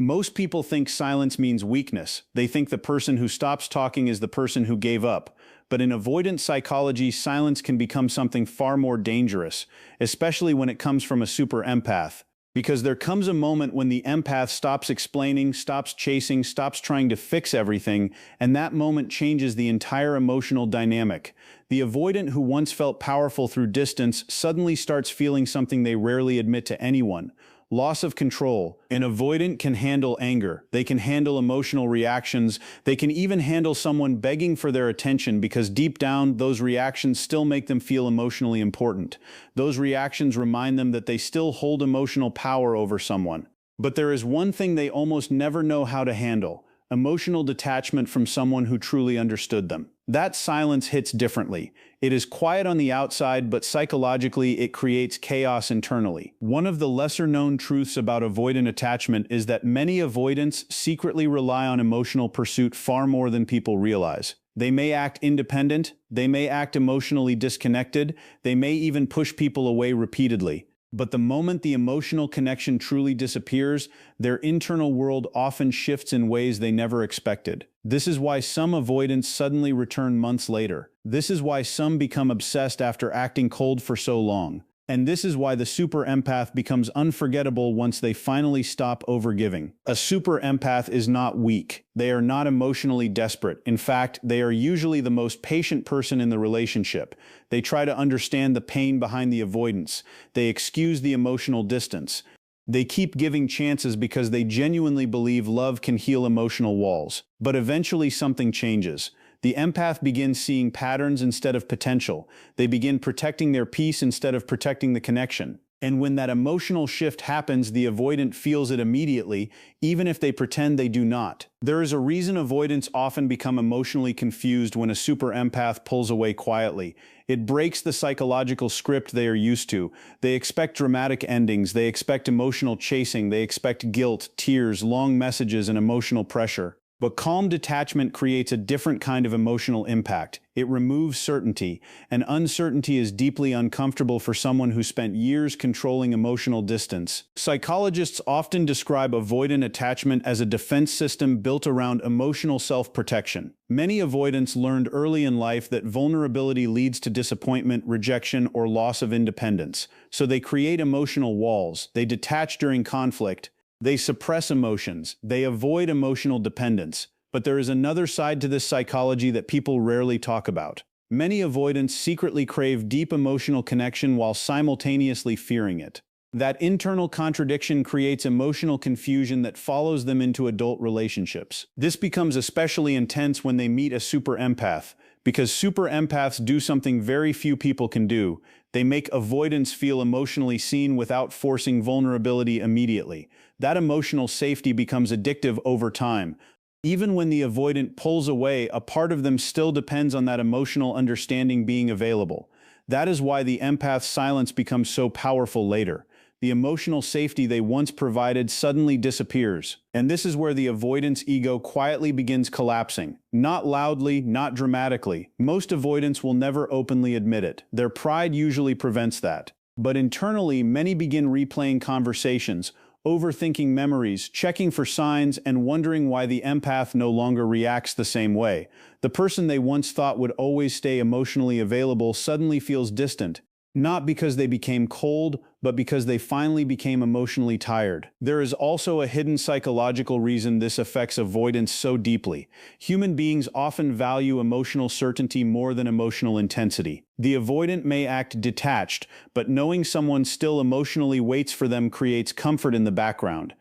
Most people think silence means weakness. They think the person who stops talking is the person who gave up. But in avoidant psychology, silence can become something far more dangerous, especially when it comes from a super empath. Because there comes a moment when the empath stops explaining, stops chasing, stops trying to fix everything, and that moment changes the entire emotional dynamic. The avoidant who once felt powerful through distance suddenly starts feeling something they rarely admit to anyone: loss of control. An avoidant can handle anger. They can handle emotional reactions. They can even handle someone begging for their attention because deep down, those reactions still make them feel emotionally important. Those reactions remind them that they still hold emotional power over someone. But there is one thing they almost never know how to handle: emotional detachment from someone who truly understood them. That silence hits differently. It is quiet on the outside, but psychologically it creates chaos internally. One of the lesser-known truths about avoidant attachment is that many avoidants secretly rely on emotional pursuit far more than people realize. They may act independent, they may act emotionally disconnected, they may even push people away repeatedly. But the moment the emotional connection truly disappears, their internal world often shifts in ways they never expected. This is why some avoidants suddenly return months later. This is why some become obsessed after acting cold for so long. And this is why the super empath becomes unforgettable once they finally stop overgiving. A super empath is not weak. They are not emotionally desperate. In fact, they are usually the most patient person in the relationship. They try to understand the pain behind the avoidance. They excuse the emotional distance. They keep giving chances because they genuinely believe love can heal emotional walls. But eventually something changes. The empath begins seeing patterns instead of potential. They begin protecting their peace instead of protecting the connection. And when that emotional shift happens, the avoidant feels it immediately, even if they pretend they do not. There is a reason avoidants often become emotionally confused when a super empath pulls away quietly. It breaks the psychological script they are used to. They expect dramatic endings, they expect emotional chasing, they expect guilt, tears, long messages, and emotional pressure. But calm detachment creates a different kind of emotional impact. It removes certainty, and uncertainty is deeply uncomfortable for someone who spent years controlling emotional distance. Psychologists often describe avoidant attachment as a defense system built around emotional self-protection. Many avoidants learned early in life that vulnerability leads to disappointment, rejection, or loss of independence. So they create emotional walls. They detach during conflict. They suppress emotions. They avoid emotional dependence. But there is another side to this psychology that people rarely talk about. Many avoidants secretly crave deep emotional connection while simultaneously fearing it. That internal contradiction creates emotional confusion that follows them into adult relationships. This becomes especially intense when they meet a super empath, because super empaths do something very few people can do. They make avoidants feel emotionally seen without forcing vulnerability immediately. That emotional safety becomes addictive over time. Even when the avoidant pulls away, a part of them still depends on that emotional understanding being available. That is why the empath's silence becomes so powerful later. The emotional safety they once provided suddenly disappears. And this is where the avoidant's ego quietly begins collapsing. Not loudly, not dramatically. Most avoidants will never openly admit it. Their pride usually prevents that. But internally, many begin replaying conversations, overthinking memories, checking for signs, and wondering why the empath no longer reacts the same way. The person they once thought would always stay emotionally available suddenly feels distant. Not because they became cold, but because they finally became emotionally tired. There is also a hidden psychological reason this affects avoidance so deeply. Human beings often value emotional certainty more than emotional intensity. The avoidant may act detached, but knowing someone still emotionally waits for them creates comfort in the background.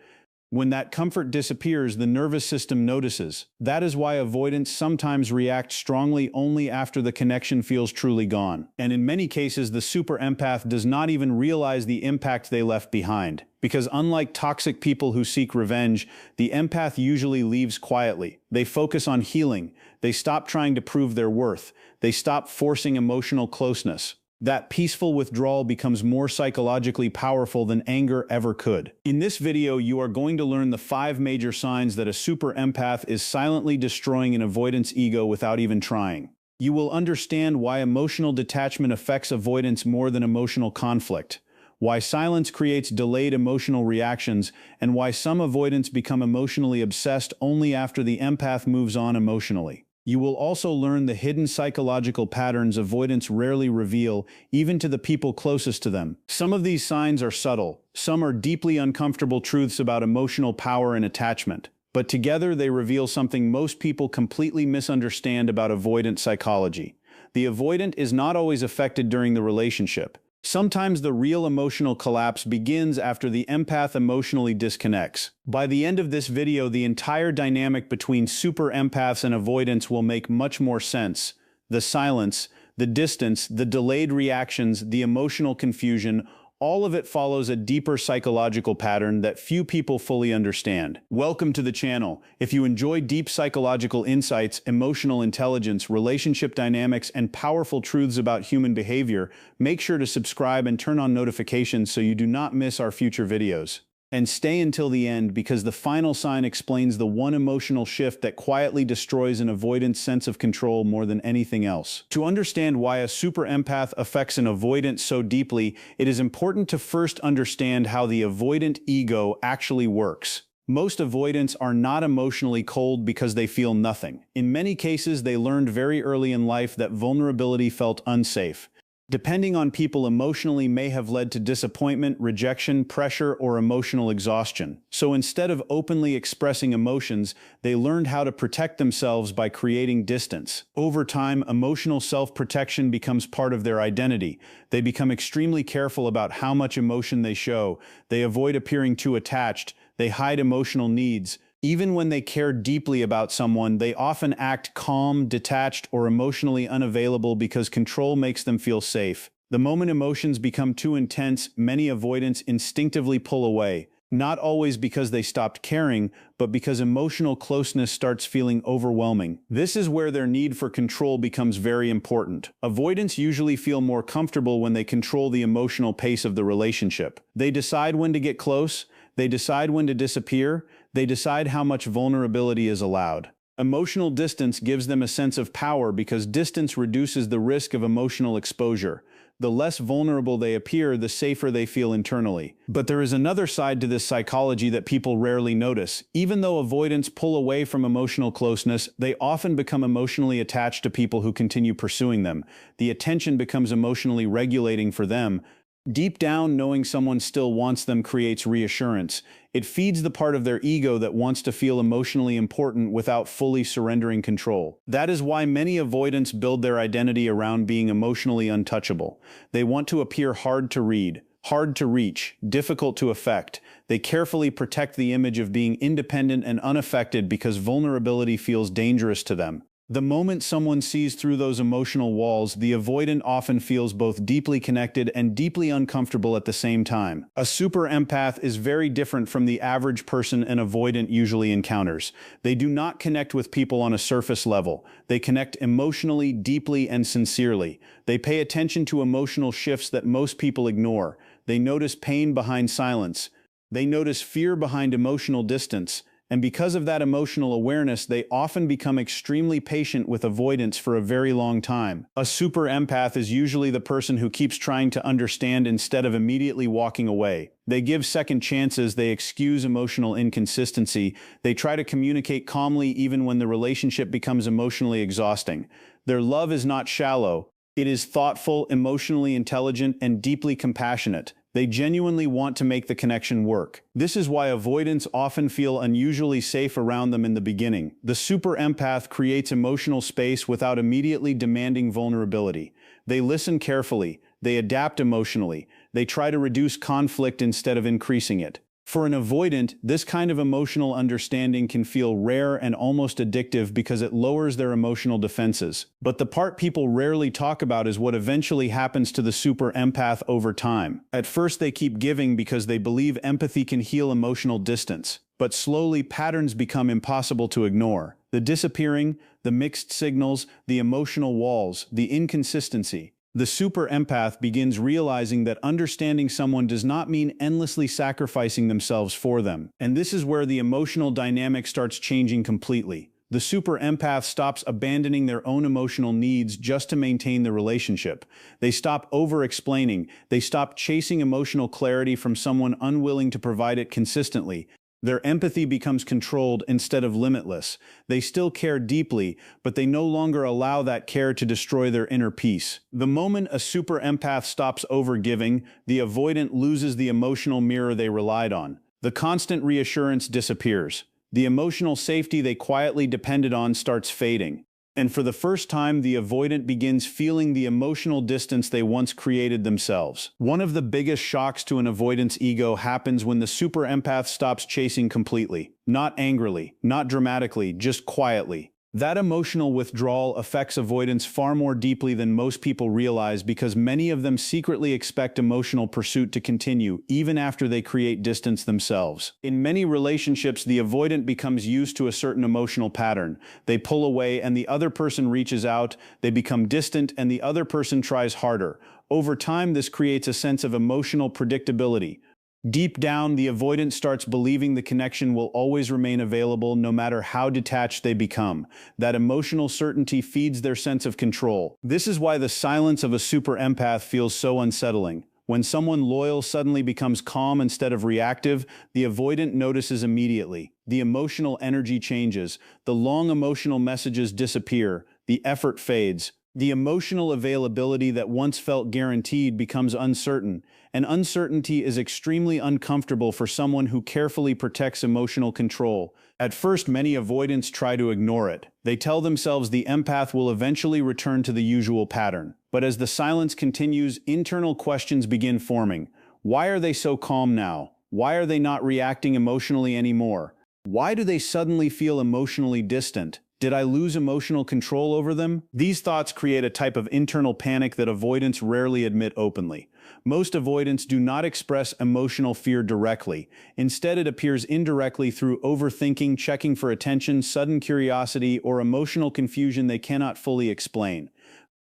When that comfort disappears, the nervous system notices. That is why avoidants sometimes react strongly only after the connection feels truly gone. And in many cases, the super empath does not even realize the impact they left behind. Because unlike toxic people who seek revenge, the empath usually leaves quietly. They focus on healing. They stop trying to prove their worth. They stop forcing emotional closeness. That peaceful withdrawal becomes more psychologically powerful than anger ever could. In this video, you are going to learn the 5 major signs that a super empath is silently destroying an avoidance ego without even trying. You will understand why emotional detachment affects avoidance more than emotional conflict, why silence creates delayed emotional reactions, and why some avoidants become emotionally obsessed only after the empath moves on emotionally. You will also learn the hidden psychological patterns avoidants rarely reveal, even to the people closest to them. Some of these signs are subtle, some are deeply uncomfortable truths about emotional power and attachment. But together they reveal something most people completely misunderstand about avoidant psychology. The avoidant is not always affected during the relationship. Sometimes the real emotional collapse begins after the empath emotionally disconnects. By the end of this video, the entire dynamic between super empaths and avoidants will make much more sense. The silence, the distance, the delayed reactions, the emotional confusion, all of it follows a deeper psychological pattern that few people fully understand. Welcome to the channel. If you enjoy deep psychological insights, emotional intelligence, relationship dynamics, and powerful truths about human behavior, make sure to subscribe and turn on notifications so you do not miss our future videos. And stay until the end, because the final sign explains the one emotional shift that quietly destroys an avoidant's sense of control more than anything else. To understand why a super empath affects an avoidant so deeply, it is important to first understand how the avoidant ego actually works. Most avoidants are not emotionally cold because they feel nothing. In many cases, they learned very early in life that vulnerability felt unsafe. Depending on people, emotionally may have led to disappointment, rejection, pressure, or emotional exhaustion. So instead of openly expressing emotions, they learned how to protect themselves by creating distance. Over time, emotional self-protection becomes part of their identity. They become extremely careful about how much emotion they show. They avoid appearing too attached. They hide emotional needs. Even when they care deeply about someone, they often act calm, detached, or emotionally unavailable because control makes them feel safe. The moment emotions become too intense, many avoidants instinctively pull away, not always because they stopped caring, but because emotional closeness starts feeling overwhelming. This is where their need for control becomes very important. Avoidants usually feel more comfortable when they control the emotional pace of the relationship. They decide when to get close, they decide when to disappear, they decide how much vulnerability is allowed. Emotional distance gives them a sense of power because distance reduces the risk of emotional exposure. The less vulnerable they appear, the safer they feel internally. But there is another side to this psychology that people rarely notice. Even though avoidants pull away from emotional closeness, they often become emotionally attached to people who continue pursuing them. The attention becomes emotionally regulating for them. Deep down, knowing someone still wants them creates reassurance. It feeds the part of their ego that wants to feel emotionally important without fully surrendering control. That is why many avoidants build their identity around being emotionally untouchable. They want to appear hard to read, hard to reach, difficult to affect. They carefully protect the image of being independent and unaffected because vulnerability feels dangerous to them. The moment someone sees through those emotional walls, the avoidant often feels both deeply connected and deeply uncomfortable at the same time. A super empath is very different from the average person an avoidant usually encounters. They do not connect with people on a surface level. They connect emotionally, deeply, and sincerely. They pay attention to emotional shifts that most people ignore. They notice pain behind silence. They notice fear behind emotional distance. And because of that emotional awareness, they often become extremely patient with avoidance for a very long time. A super empath is usually the person who keeps trying to understand instead of immediately walking away. They give second chances, they excuse emotional inconsistency, they try to communicate calmly even when the relationship becomes emotionally exhausting. Their love is not shallow. It is thoughtful, emotionally intelligent, and deeply compassionate. They genuinely want to make the connection work. This is why avoidants often feel unusually safe around them in the beginning. The super empath creates emotional space without immediately demanding vulnerability. They listen carefully, they adapt emotionally, they try to reduce conflict instead of increasing it. For an avoidant, this kind of emotional understanding can feel rare and almost addictive because it lowers their emotional defenses. But the part people rarely talk about is what eventually happens to the super empath over time. At first, they keep giving because they believe empathy can heal emotional distance. But slowly, patterns become impossible to ignore. The disappearing, the mixed signals, the emotional walls, the inconsistency. The super empath begins realizing that understanding someone does not mean endlessly sacrificing themselves for them. And this is where the emotional dynamic starts changing completely. The super empath stops abandoning their own emotional needs just to maintain the relationship. They stop over-explaining. They stop chasing emotional clarity from someone unwilling to provide it consistently. Their empathy becomes controlled instead of limitless. They still care deeply, but they no longer allow that care to destroy their inner peace. The moment a super empath stops overgiving, the avoidant loses the emotional mirror they relied on. The constant reassurance disappears. The emotional safety they quietly depended on starts fading. And for the first time, the avoidant begins feeling the emotional distance they once created themselves. One of the biggest shocks to an avoidant's ego happens when the super empath stops chasing completely. Not angrily, not dramatically, just quietly. That emotional withdrawal affects avoidance far more deeply than most people realize because many of them secretly expect emotional pursuit to continue, even after they create distance themselves. In many relationships, the avoidant becomes used to a certain emotional pattern. They pull away and the other person reaches out, they become distant and the other person tries harder. Over time, this creates a sense of emotional predictability. Deep down, the avoidant starts believing the connection will always remain available no matter how detached they become. That emotional certainty feeds their sense of control. This is why the silence of a super empath feels so unsettling. When someone loyal suddenly becomes calm instead of reactive, the avoidant notices immediately. The emotional energy changes, the long emotional messages disappear, the effort fades. The emotional availability that once felt guaranteed becomes uncertain, and uncertainty is extremely uncomfortable for someone who carefully protects emotional control. At first, many avoidants try to ignore it. They tell themselves the empath will eventually return to the usual pattern. But as the silence continues, internal questions begin forming. Why are they so calm now? Why are they not reacting emotionally anymore? Why do they suddenly feel emotionally distant? Did I lose emotional control over them? These thoughts create a type of internal panic that avoidants rarely admit openly. Most avoidants do not express emotional fear directly. Instead, it appears indirectly through overthinking, checking for attention, sudden curiosity, or emotional confusion they cannot fully explain.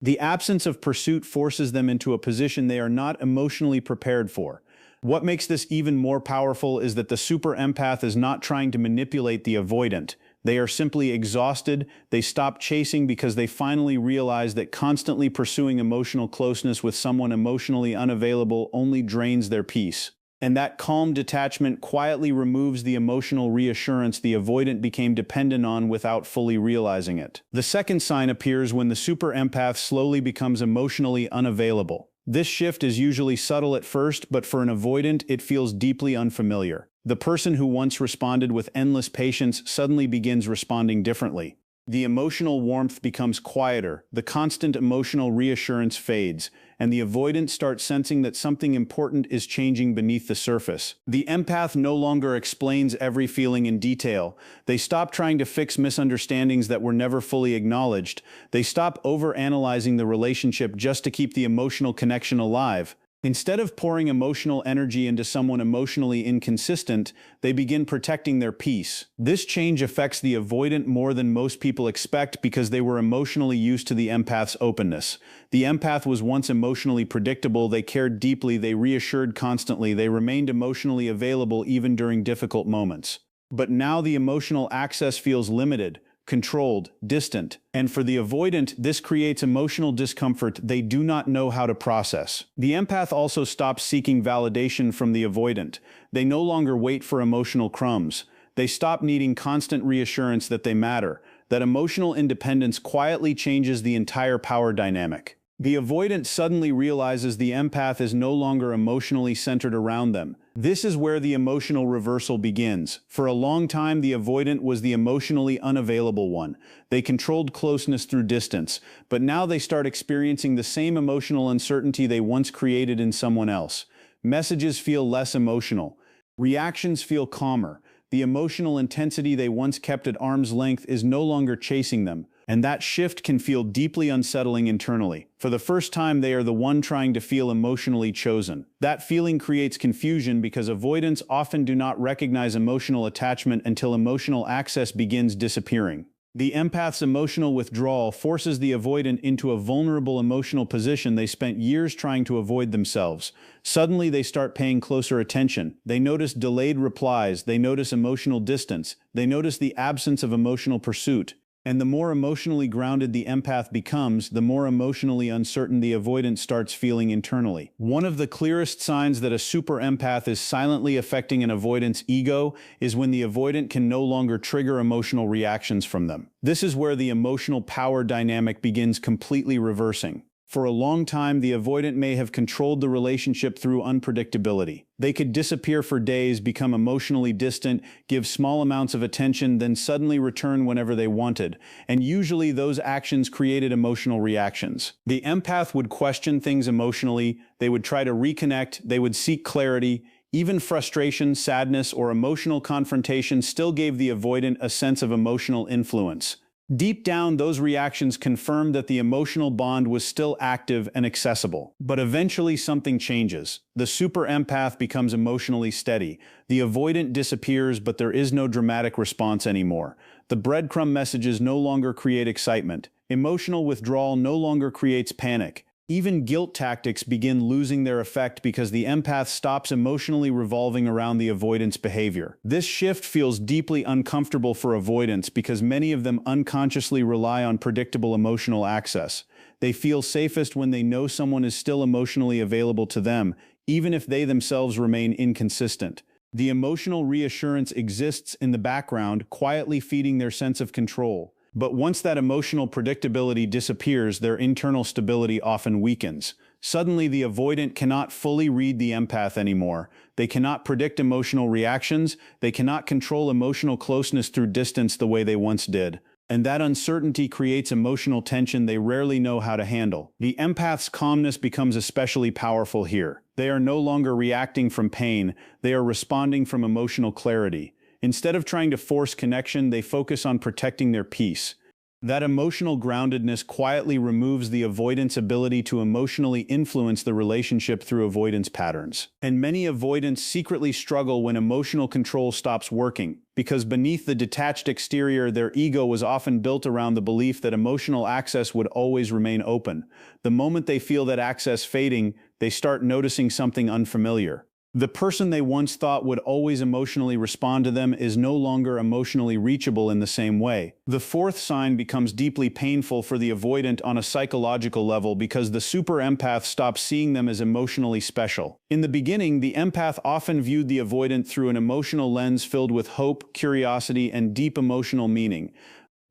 The absence of pursuit forces them into a position they are not emotionally prepared for. What makes this even more powerful is that the super empath is not trying to manipulate the avoidant. They are simply exhausted. They stop chasing because they finally realize that constantly pursuing emotional closeness with someone emotionally unavailable only drains their peace. And that calm detachment quietly removes the emotional reassurance the avoidant became dependent on without fully realizing it. The second sign appears when the super empath slowly becomes emotionally unavailable. This shift is usually subtle at first, but for an avoidant, it feels deeply unfamiliar. The person who once responded with endless patience suddenly begins responding differently. The emotional warmth becomes quieter, the constant emotional reassurance fades, and the avoidant starts sensing that something important is changing beneath the surface. The empath no longer explains every feeling in detail. They stop trying to fix misunderstandings that were never fully acknowledged. They stop overanalyzing the relationship just to keep the emotional connection alive. Instead of pouring emotional energy into someone emotionally inconsistent, they begin protecting their peace. This change affects the avoidant more than most people expect because they were emotionally used to the empath's openness. The empath was once emotionally predictable, they cared deeply, they reassured constantly, they remained emotionally available even during difficult moments. But now the emotional access feels limited, controlled, distant, and for the avoidant, this creates emotional discomfort they do not know how to process. The empath also stops seeking validation from the avoidant. They no longer wait for emotional crumbs. They stop needing constant reassurance that they matter. That emotional independence quietly changes the entire power dynamic. The avoidant suddenly realizes the empath is no longer emotionally centered around them. This is where the emotional reversal begins. For a long time, the avoidant was the emotionally unavailable one. They controlled closeness through distance, but now they start experiencing the same emotional uncertainty they once created in someone else. Messages feel less emotional. Reactions feel calmer. The emotional intensity they once kept at arm's length is no longer chasing them. And that shift can feel deeply unsettling internally. For the first time, they are the one trying to feel emotionally chosen. That feeling creates confusion because avoidants often do not recognize emotional attachment until emotional access begins disappearing. The empath's emotional withdrawal forces the avoidant into a vulnerable emotional position they spent years trying to avoid themselves. Suddenly, they start paying closer attention. They notice delayed replies, they notice emotional distance, they notice the absence of emotional pursuit. And the more emotionally grounded the empath becomes, the more emotionally uncertain the avoidant starts feeling internally. One of the clearest signs that a super empath is silently affecting an avoidant's ego is when the avoidant can no longer trigger emotional reactions from them. This is where the emotional power dynamic begins completely reversing. For a long time, the avoidant may have controlled the relationship through unpredictability. They could disappear for days, become emotionally distant, give small amounts of attention, then suddenly return whenever they wanted. And usually those actions created emotional reactions. The empath would question things emotionally, they would try to reconnect, they would seek clarity. Even frustration, sadness, or emotional confrontation still gave the avoidant a sense of emotional influence. Deep down, those reactions confirmed that the emotional bond was still active and accessible. But eventually something changes. The super empath becomes emotionally steady. The avoidant disappears, but there is no dramatic response anymore. The breadcrumb messages no longer create excitement. Emotional withdrawal no longer creates panic. Even guilt tactics begin losing their effect because the empath stops emotionally revolving around the avoidant's behavior. This shift feels deeply uncomfortable for avoidants because many of them unconsciously rely on predictable emotional access. They feel safest when they know someone is still emotionally available to them, even if they themselves remain inconsistent. The emotional reassurance exists in the background, quietly feeding their sense of control. But once that emotional predictability disappears, their internal stability often weakens. Suddenly, the avoidant cannot fully read the empath anymore. They cannot predict emotional reactions. They cannot control emotional closeness through distance the way they once did. And that uncertainty creates emotional tension they rarely know how to handle. The empath's calmness becomes especially powerful here. They are no longer reacting from pain. They are responding from emotional clarity. Instead of trying to force connection, they focus on protecting their peace. That emotional groundedness quietly removes the avoidant's ability to emotionally influence the relationship through avoidance patterns. And many avoidants secretly struggle when emotional control stops working, because beneath the detached exterior, their ego was often built around the belief that emotional access would always remain open. The moment they feel that access fading, they start noticing something unfamiliar. The person they once thought would always emotionally respond to them is no longer emotionally reachable in the same way. The fourth sign becomes deeply painful for the avoidant on a psychological level because the super empath stops seeing them as emotionally special. In the beginning, the empath often viewed the avoidant through an emotional lens filled with hope, curiosity, and deep emotional meaning.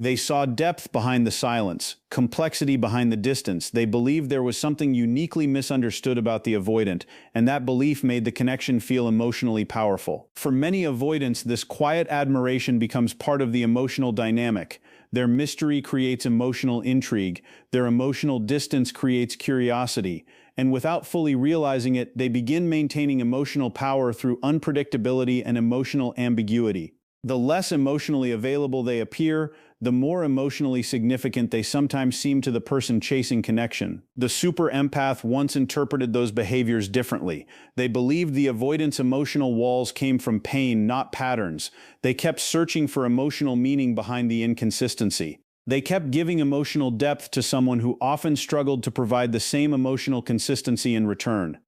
They saw depth behind the silence, complexity behind the distance. They believed there was something uniquely misunderstood about the avoidant, and that belief made the connection feel emotionally powerful. For many avoidants, this quiet admiration becomes part of the emotional dynamic. Their mystery creates emotional intrigue, their emotional distance creates curiosity, and without fully realizing it, they begin maintaining emotional power through unpredictability and emotional ambiguity. The less emotionally available they appear, the more emotionally significant they sometimes seem to the person chasing connection. The super empath once interpreted those behaviors differently. They believed the avoidance emotional walls came from pain, not patterns. They kept searching for emotional meaning behind the inconsistency. They kept giving emotional depth to someone who often struggled to provide the same emotional consistency in return.